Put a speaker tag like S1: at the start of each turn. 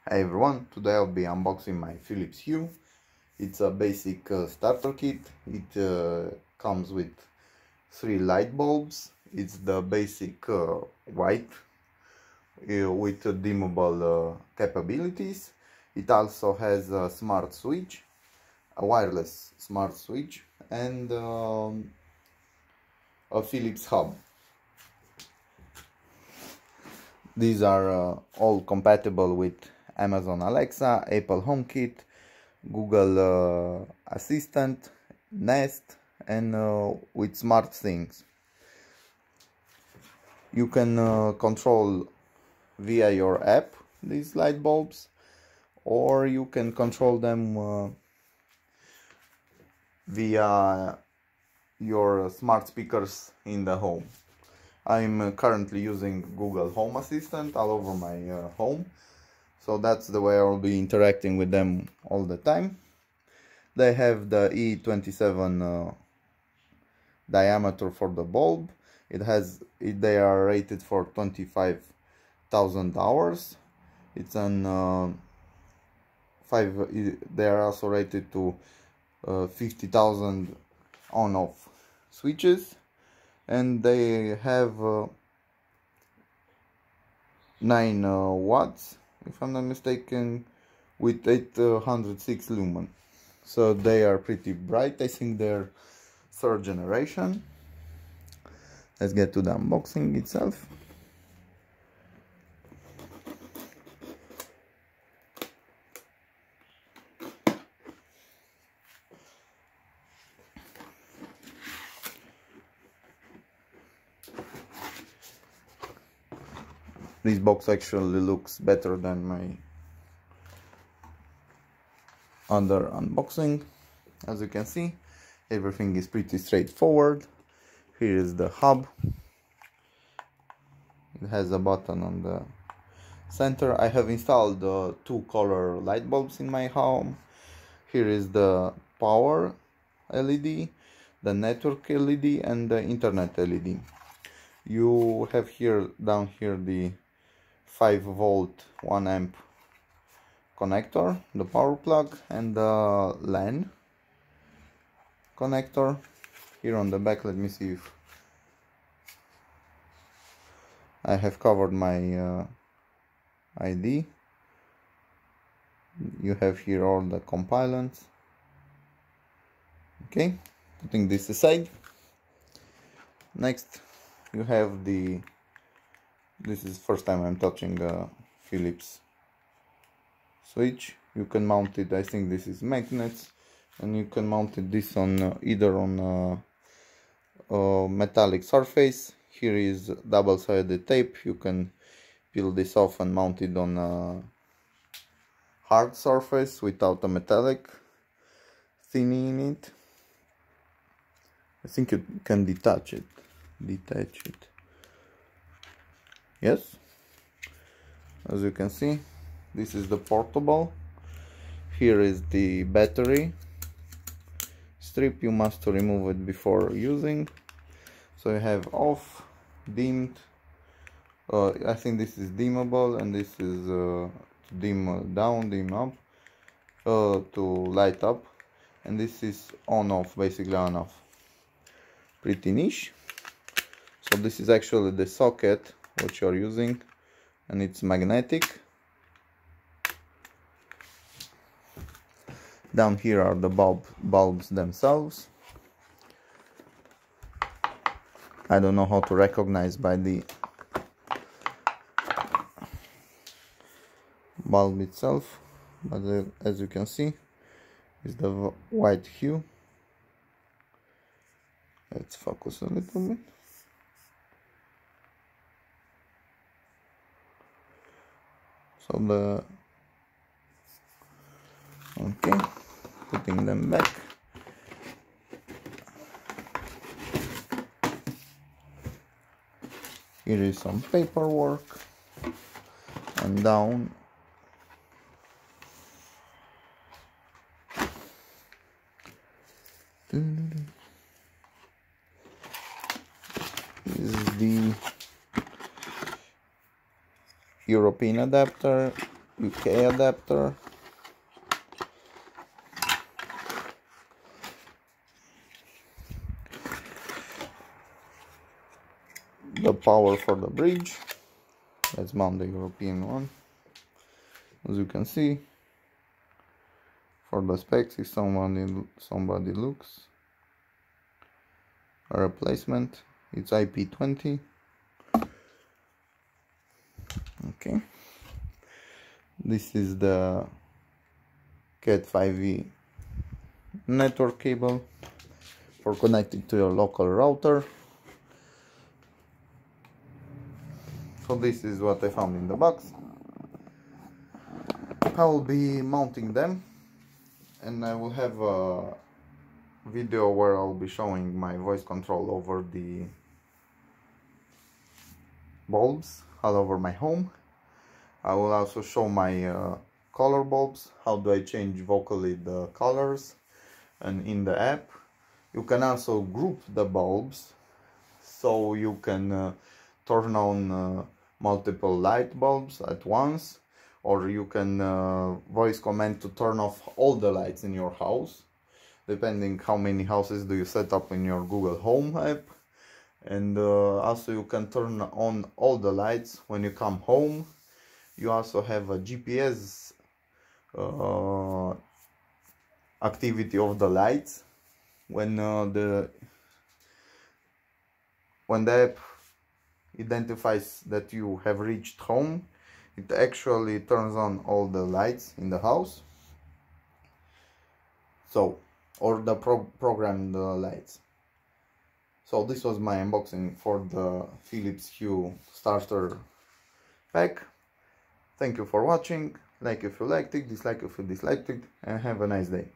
S1: Hey everyone, today I'll be unboxing my Philips Hue. It's a basic starter kit. It comes with 3 light bulbs. It's the basic white with dimmable capabilities. It also has a smart switch, a wireless smart switch, and a Philips hub. These are all compatible with Amazon Alexa, Apple HomeKit, Google Assistant, Nest, and with smart things. You can control via your app these light bulbs, or you can control them via your smart speakers in the home. I'm currently using Google Home Assistant all over my home, so that's the way I'll be interacting with them all the time. They have the E27 diameter for the bulb. They are rated for 25,000 hours. It's an they are also rated to 50,000 on-off switches, and they have 9 watts, if I'm not mistaken, with 806 lumen. So they are pretty bright. I think they're 3rd generation. Let's get to the unboxing itself. This box actually looks better than my other unboxing. As you can see, everything is pretty straightforward. Here is the hub. It has a button on the center. I have installed 2 color light bulbs in my home. Here is the power LED, the network LED, and the internet LED. You have here down here the 5-volt 1 amp connector, the power plug, and the LAN connector. Here on the back, let me see if I have covered my ID. You have here all the compilants. Okay, putting this aside. Next, you have this is first time I'm touching the Philips switch. You can mount it, I think this is magnets, and you can mount this on either on a metallic surface. Here is double-sided tape. You can peel this off and mount it on a hard surface without a metallic thingy in it. I think you can detach it. Yes, as you can see, this is the portable. Here is the battery strip. You must remove it before using. So you have off, dimmed. I think this is dimmable, and this is to dim down, dim up, to light up, and this is on off, basically on off. Pretty niche. So this is actually the socket which you're using, and it's magnetic. Down here are the bulbs themselves. I don't know how to recognize by the bulb itself, but as you can see, is the white hue. Let's focus a little bit. So okay, putting them back. Here is some paperwork, and down is the European adapter UK adapter, the power for the bridge. Let's mount the European one. As you can see, for the specs, if somebody looks a replacement, it's IP20. Okay, this is the Cat 5e network cable for connecting to your local router. So this is what I found in the box. I will be mounting them, and I will have a video where I'll be showing my voice control over the bulbs all over my home. I will also show my color bulbs, how do I change vocally the colors, and in the app you can also group the bulbs, so you can turn on multiple light bulbs at once, or you can voice command to turn off all the lights in your house, depending how many houses do you set up in your Google Home app. And also you can turn on all the lights when you come home. You also have a GPS activity of the lights. When the app identifies that you have reached home, it actually turns on all the lights in the house. So, or the programmed lights. So this was my unboxing for the Philips Hue starter pack. Thank you for watching. Like if you liked it, dislike if you disliked it, and have a nice day.